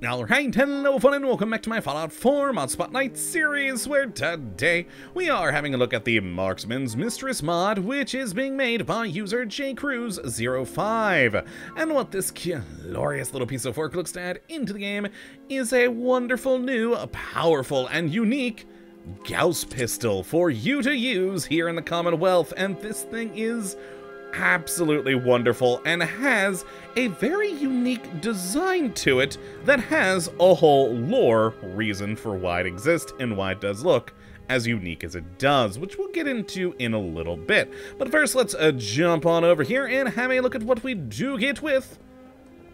Alright, hello fun and welcome back to my Fallout 4 Mod Spotlight series, where today we are having a look at the Marksman's Mistress mod, which is being made by user jcruz05. And what this glorious little piece of work looks to add into the game is a wonderful new, powerful, and unique Gauss pistol for you to use here in the Commonwealth, and this thing is absolutely wonderful and has a very unique design to it that has a whole lore reason for why it exists and why it does look as unique as it does, which we'll get into in a little bit. But first, let's jump on over here and have a look at what we do get with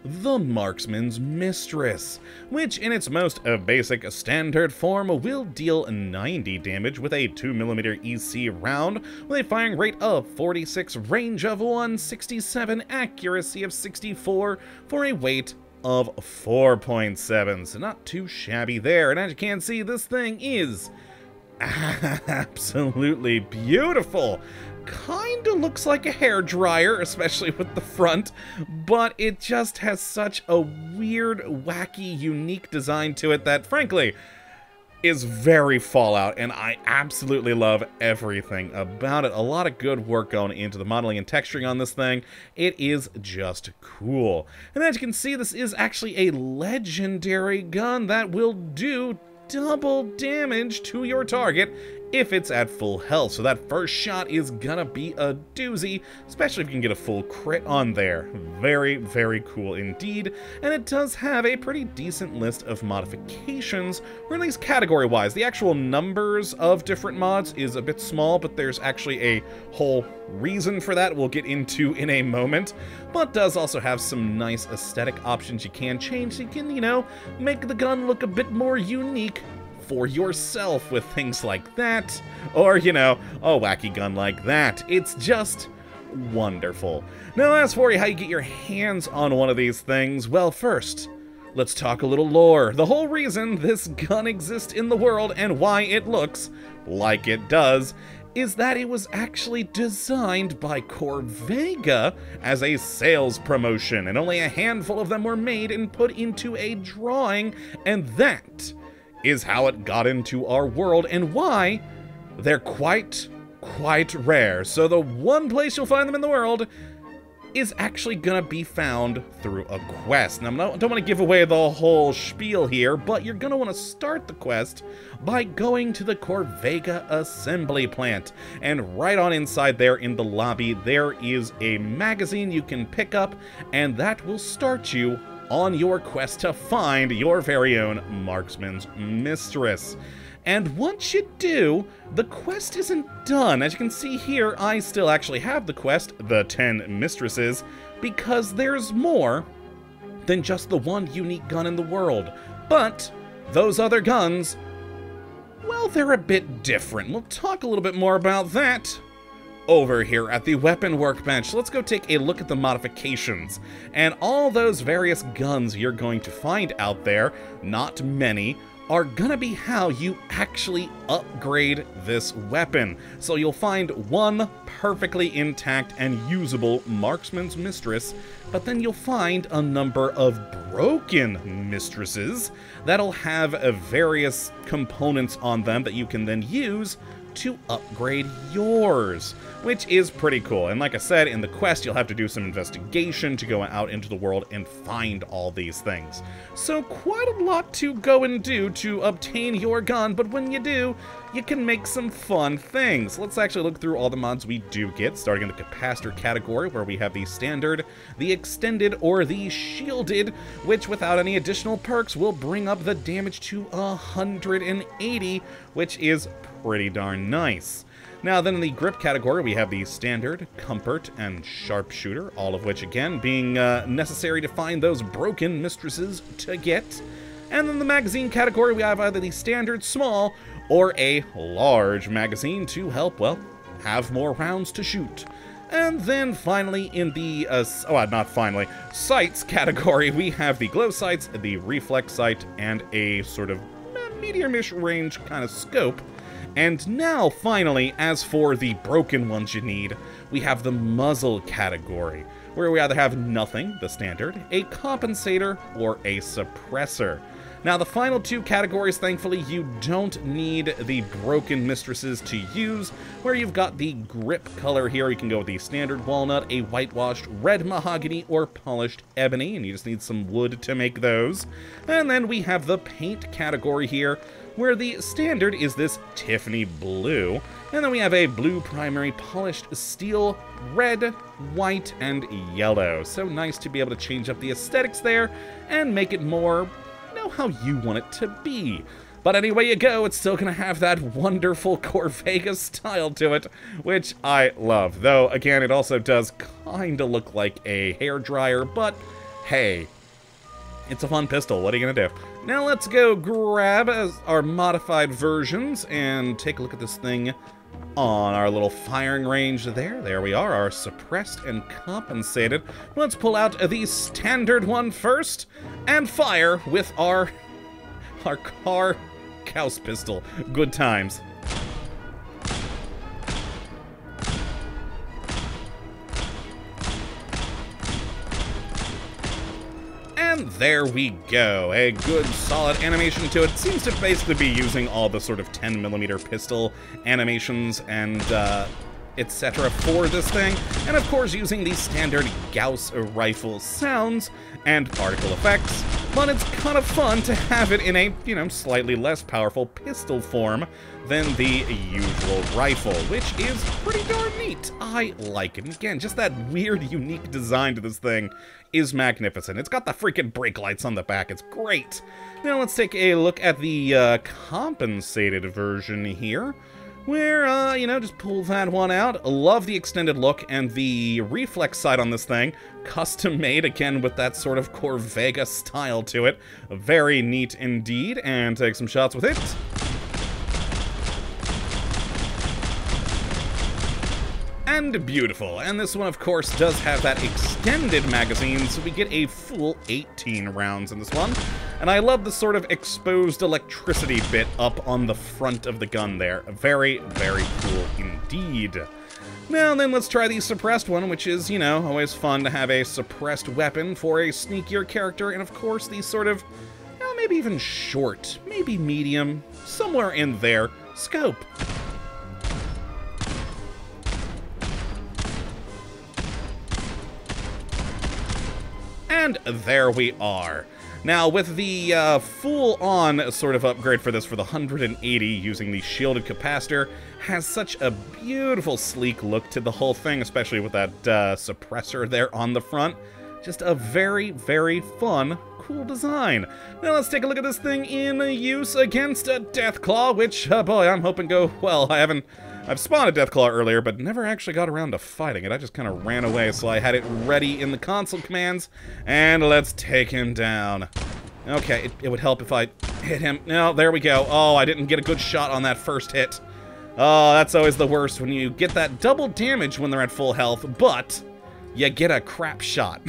the Marksman's Mistress, which in its most basic standard form will deal 90 damage with a 2mm EC round with a firing rate of 46, range of 167, accuracy of 64 for a weight of 4.7, so not too shabby there. And as you can see, this thing is absolutely beautiful. Kinda looks like a hairdryer, especially with the front, but it just has such a weird, wacky, unique design to it that, frankly, is very Fallout, and I absolutely love everything about it. A lot of good work going into the modeling and texturing on this thing. It is just cool. And as you can see, this is actually a legendary gun that will do double damage to your target if it's at full health. So that first shot is gonna be a doozy, especially if you can get a full crit on there. Very, very cool indeed. And it does have a pretty decent list of modifications, or at least category-wise. The actual numbers of different mods is a bit small, but there's actually a whole reason for that we'll get into in a moment. But does also have some nice aesthetic options you can change, so you can, you know, make the gun look a bit more unique for yourself with things like that, or, you know, a wacky gun like that. It's just wonderful. Now, as for how you get your hands on one of these things, well, first, let's talk a little lore. The whole reason this gun exists in the world and why it looks like it does is that it was actually designed by Corvega as a sales promotion, and only a handful of them were made and put into a drawing, and that is how it got into our world and why they're quite rare. So the one place you'll find them in the world is actually gonna be found through a quest. Now, I don't want to give away the whole spiel here, but you're gonna want to start the quest by going to the Corvega assembly plant. And right on inside there in the lobby, there is a magazine you can pick up, and that will start you on your quest to find your very own Marksman's Mistress. And once you do, the quest isn't done. As you can see here, I still actually have the quest, the 10 Mistresses, because there's more than just the one unique gun in the world. But those other guns, well, they're a bit different. We'll talk a little bit more about that over here at the weapon workbench. Let's go take a look at the modifications. And all those various guns you're going to find out there, not many, are gonna be how you actually upgrade this weapon. So you'll find one perfectly intact and usable Marksman's Mistress, but then you'll find a number of broken Mistresses that'll have various components on them that you can then use to upgrade yours, which is pretty cool. And like I said, in the quest, you'll have to do some investigation to go out into the world and find all these things. So quite a lot to go and do to obtain your gun, but when you do, you can make some fun things. Let's actually look through all the mods we do get, starting in the capacitor category, where we have the standard, the extended, or the shielded, which without any additional perks will bring up the damage to 180, which is pretty darn nice. Now then, in the grip category, we have the standard, comfort, and sharpshooter, all of which again being necessary to find those broken Mistresses to get. And then the magazine category, we have either the standard small or a large magazine to help, well, have more rounds to shoot. And then finally in the, sights category, we have the glow sights, the reflex sight, and a sort of medium-ish range kind of scope. And now, finally, as for the broken ones you need, we have the muzzle category, where we either have nothing, the standard, a compensator, or a suppressor. Now, the final two categories, thankfully, you don't need the broken mistresses to use, where you've got the grip color here. You can go with the standard walnut, a whitewashed red mahogany, or polished ebony, and you just need some wood to make those. And then we have the paint category here, where the standard is this Tiffany blue, and then we have a blue primary, polished steel, red, white, and yellow. So nice to be able to change up the aesthetics there and make it more how you want it to be. But anyway you go, it's still gonna have that wonderful Corvega style to it, which I love. Though, again, it also does kinda look like a hairdryer, but hey, it's a fun pistol. What are you gonna do? Now let's go grab our modified versions and take a look at this thing on our little firing range there. There we are, our suppressed and compensated. Let's pull out the standard one first and fire with our car Gauss pistol. Good times. And there we go. A good solid animation to it. Seems to basically be using all the sort of 10mm pistol animations and etc. for this thing. And of course using the standard Gauss rifle sounds and particle effects. But it's kind of fun to have it in a, you know, slightly less powerful pistol form than the usual rifle, which is pretty darn neat. I like it. And again, just that weird, unique design to this thing is magnificent. It's got the freaking brake lights on the back. It's great. Now let's take a look at the compensated version here, where, you know, just pull that one out. Love the extended look and the reflex sight on this thing. Custom made, again, with that sort of Corvega style to it. Very neat indeed. And take some shots with it. And beautiful. And this one, of course, does have that extended magazine, so we get a full 18 rounds in this one. And I love the sort of exposed electricity bit up on the front of the gun there. Very, very cool indeed. Now then, let's try the suppressed one, which is, you know, always fun to have a suppressed weapon for a sneakier character. And of course, the sort of, maybe even short, maybe medium, somewhere in there, scope. And there we are. Now, with the full-on sort of upgrade for this for the 180 using the shielded capacitor, has such a beautiful, sleek look to the whole thing, especially with that suppressor there on the front. Just a very, very fun, cool design. Now let's take a look at this thing in use against a Deathclaw, which, boy, I'm hoping go well. I've spawned a Deathclaw earlier, but never actually got around to fighting it. I just kind of ran away, so I had it ready in the console commands. And let's take him down. Okay, it would help if I hit him. No, there we go. Oh, I didn't get a good shot on that first hit. Oh, that's always the worst, when you get that double damage when they're at full health, but you get a crap shot.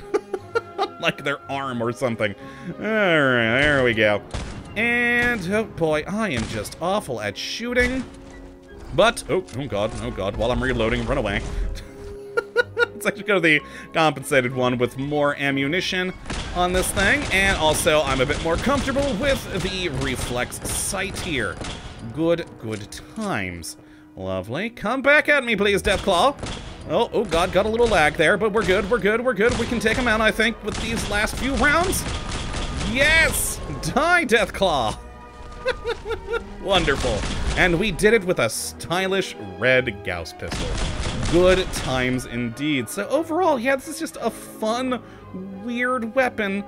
Like their arm or something. Alright, there we go. And, oh boy, I am just awful at shooting. But, oh god, while I'm reloading, run away. Let's actually go to the compensated one with more ammunition on this thing. And also, I'm a bit more comfortable with the reflex sight here. Good times. Lovely. Come back at me, please, Deathclaw. Oh god, got a little lag there, but we're good. We can take him out, I think, with these last few rounds. Yes! Die, Deathclaw! Wonderful. And we did it with a stylish red Gauss pistol. Good times indeed. So overall, yeah, this is just a fun, weird weapon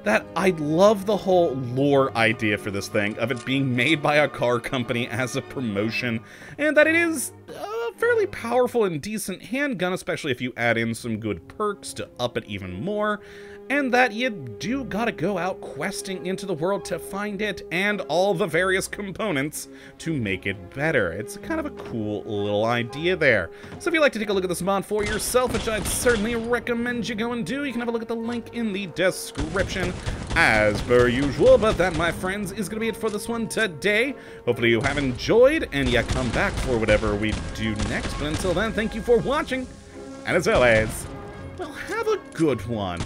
that I love the whole lore idea for this thing, of it being made by a car company as a promotion, and that it is a fairly powerful and decent handgun, especially if you add in some good perks to up it even more, and that you do gotta go out questing into the world to find it and all the various components to make it better. It's kind of a cool little idea there. So if you'd like to take a look at this mod for yourself, which I'd certainly recommend you go and do, you can have a look at the link in the description as per usual. But that, my friends, is gonna be it for this one today. Hopefully you have enjoyed and you come back for whatever we do next. But until then, thank you for watching, and as always, Well, have a good one.